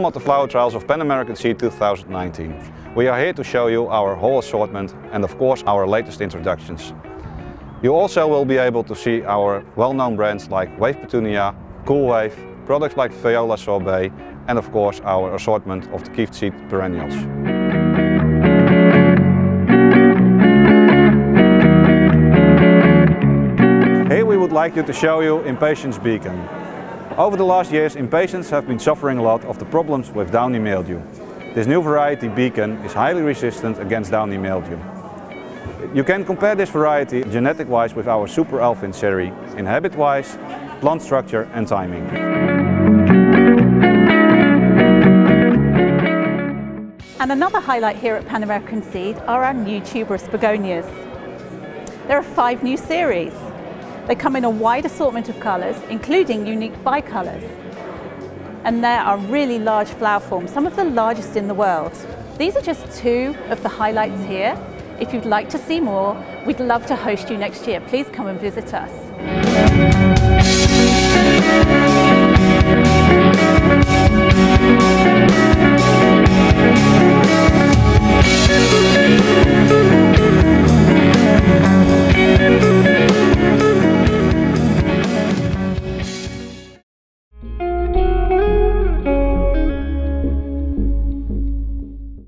Welcome at the FlowerTrials of PanAmerican Seed 2019. We are here to show you our whole assortment and of course our latest introductions. You also will be able to see our well-known brands like Wave Petunia, Cool Wave, products like Viola Sorbet and of course our assortment of the gift seed perennials. Here we would like you to show you Impatiens Beacon. Over the last years, Impatiens have been suffering a lot of the problems with downy mildew. This new variety Beacon is highly resistant against downy mildew. You can compare this variety genetic-wise with our Super Alpin series in habit-wise, plant structure and timing. And another highlight here at PanAmerican Seed are our new tuberous begonias. There are 5 new series. They come in a wide assortment of colours, including unique bicolours. And there are really large flower forms, some of the largest in the world. These are just 2 of the highlights here. If you'd like to see more, we'd love to host you next year. Please come and visit us.